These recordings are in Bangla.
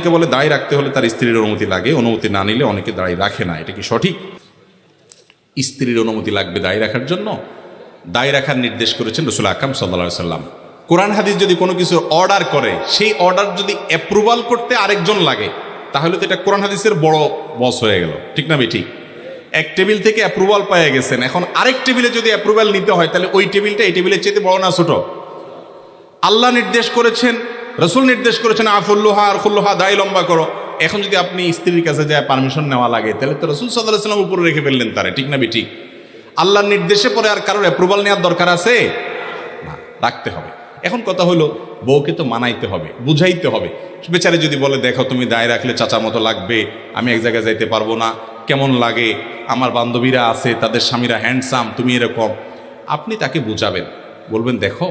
অনেকে বলে দাড়ি রাখতে হলে তার স্ত্রীর অনুমতি লাগে, অনুমতি না নিলে অনেকে দাড়ি রাখে না। এটা কি সঠিক? স্ত্রীর অনুমতি লাগবে দাড়ি রাখার জন্য? দাড়ি রাখার নির্দেশ করেছেন রাসূল আকরাম সাল্লাল্লাহু আলাইহি ওয়াসাল্লাম। কোরআন হাদিস যদি কোনো কিছু অর্ডার করে, সেই অর্ডার যদি অ্যাপ্রুভাল করতে আরেকজন লাগে, তাহলে তো এটা কোরআন হাদিসের বড় বস হয়ে গেল, ঠিক না ঠিক? এক টেবিল থেকে অ্যাপ্রুভাল পেয়ে গেছেন, এখন আরেক টেবিলে যদি অ্যাপ্রুভাল নিতে হয়, তাহলে ওই টেবিলটা এই টেবিলের চেয়ে বড় না ছোট? আল্লাহ নির্দেশ করেছেন, রাসূল নির্দেশ করেছেন আফুল্লুহা আর খুল্লুহা, দাড়ি লম্বা করো। এখন যদি আপনি স্ত্রীর কাছে যায় পারমিশন নেওয়া লাগে, তাহলে তো রাসূল সাল্লাল্লাহু আলাইহি ওয়াসাল্লাম উপরে রেখে ফেললেন তারে, ঠিক না ঠিক? আল্লাহর নির্দেশে পরে আর কারোর অ্যাপ্রুভাল নেওয়ার দরকার আছে না, রাখতে হবে। এখন কথা হলো, বউকে তো মানাইতে হবে, বুঝাইতে হবে। বেচারে যদি বলে দেখো তুমি দায় রাখলে চাচার মতো লাগবে, আমি এক জায়গায় যাইতে পারবো না, কেমন লাগে, আমার বান্ধবীরা আছে তাদের স্বামীরা হ্যান্ডসাম, তুমি এরকম, আপনি তাকে বুঝাবেন, বলবেন দেখো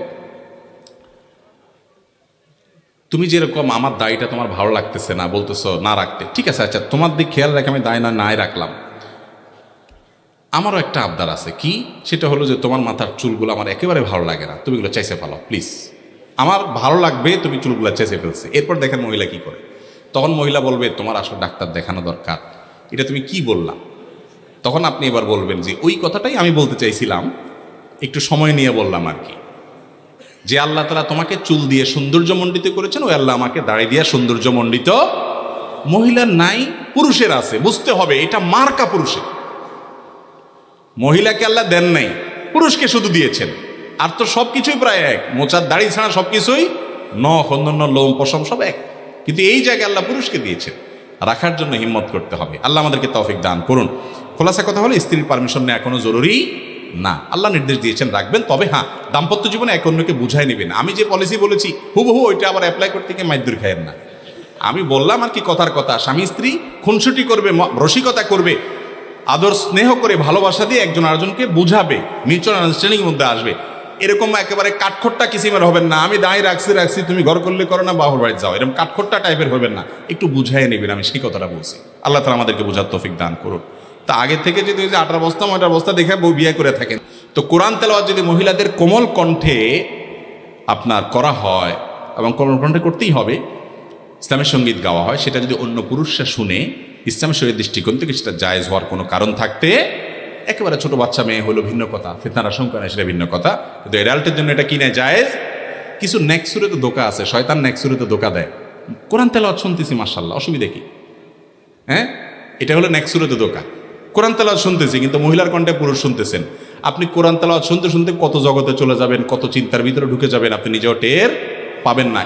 তুমি যেরকম আমার দায়টা তোমার ভালো লাগতেছে না, বলতেছো না রাখতে, ঠিক আছে, আচ্ছা তোমার দিক খেয়াল রেখে আমি দায় নাই রাখলাম। আমারও একটা আবদার আছে, কি? সেটা হলো যে তোমার মাথার চুলগুলো আমার একেবারে ভালো লাগে না, তুমি এগুলো চাইছে ফেলো প্লিজ, আমার ভালো লাগবে তুমি চুলগুলো চেঁচে ফেলছে। এরপর দেখেন মহিলা কি করে। তখন মহিলা বলবে তোমার আসলে ডাক্তার দেখানো দরকার, এটা তুমি কি বললাম? তখন আপনি এবার বলবেন যে ওই কথাটাই আমি বলতে চাইছিলাম, একটু সময় নিয়ে বললাম আর কি, যে আল্লাহ তাআলা তোমাকে চুল দিয়ে সৌন্দর্যমণ্ডিত করেছেন, ওই আল্লাহ আমাকে দাড়ি দিয়ে সৌন্দর্যমণ্ডিত। মহিলার নাই, পুরুষের আছে, বুঝতে হবে এটা মার্কা পুরুষের। মহিলাকে আল্লাহ দেন নাই, পুরুষকে শুধু দিয়েছেন। আর তো সবকিছুই প্রায় এক, মোচার দাড়ি ছাড়া সবকিছুই নখ, অন্যান্য লোম পশম সব এক, কিন্তু এই জায়গায় আল্লাহ পুরুষকে দিয়েছেন। রাখার জন্য হিম্মত করতে হবে। আল্লাহ আমাদেরকে তৌফিক দান করুন। খোলাসা কথা হলো, স্ত্রীর পারমিশন নেওয়া এখনো জরুরি না, আল্লাহ নির্দেশ দিয়েছেন রাখবেন। তবে হ্যাঁ, দাম্পত্য জীবনে এক অন্যকে বুঝাই নেবেন। আমি যে পলিসি বলেছি হুবহু ওইটা আবার অ্যাপ্লাই করতে গিয়ে মাইদুর খায়েন না। আমি বললাম আর কি কথার কথা, স্বামী স্ত্রী খুনসুটি করবে, রসিকতা করবে, আদর স্নেহ করে ভালোবাসা দিয়ে একজন আরেকজনকে বুঝাবে, মিউচুয়াল আন্ডারস্ট্যান্ডিং মধ্যে আসবে। এরকম একেবারে কাঠখোট্টা কিসিমের হবেন না, আমি দাঁড়িয়ে রাখছি তুমি ঘর করলে করো না, বাহুর বাড়ি যাও, এরকম কাঠখোট্টা টাইপের হবেন না, একটু বুঝাই নেবেন। আমি সেই কথাটা বলছি। আল্লাহ তাআলা আমাদেরকে বুঝার তৌফিক দান করুন। তা আগে থেকে যদি ওই যে 18 বস্তা 9 বস্তা দেখে বউ বিয়ে করে থাকেন, তো কোরআন তেলাওয়াত যদি মহিলাদের কোমল কণ্ঠে আপনার করা হয়, এবং কোমল কণ্ঠে করতেই হবে, ইসলামের সঙ্গীত গাওয়া হয়, সেটা যদি অন্য পুরুষরা শুনে, ইসলামের শরীয়ত দৃষ্টিকোণ থেকে সেটা জায়েজ হওয়ার কোনো কারণ থাকতে, একেবারে ছোট বাচ্চা মেয়ে হলো ভিন্ন কথা, ফিতনার আশঙ্কা নেই সেটা ভিন্ন কথা, কিন্তু অ্যাডাল্টের জন্য এটা কি নেয়, জায়েজ। কিছু নেক্সুরে তো ধোকা আছে, শয়তান নেক্সুরে তো ধোকা দেয়। কোরআন তেলাওয়াত শুনতেছি মাশাআল্লাহ, অসুবিধা কি? হ্যাঁ, এটা হলো নেক্সুরে তো ধোকা। কোরআন তেলাওয়াত শুনতেছি, কিন্তু মহিলার কণ্ঠে পুরুষ শুনতেছেন। আপনি কোরআন তেলাওয়াত শুনতে শুনতে কত জগতে চলে যাবেন, কত চিন্তার ভিতরে ঢুকে যাবেন, আপনি নিজেও টের পাবেন না।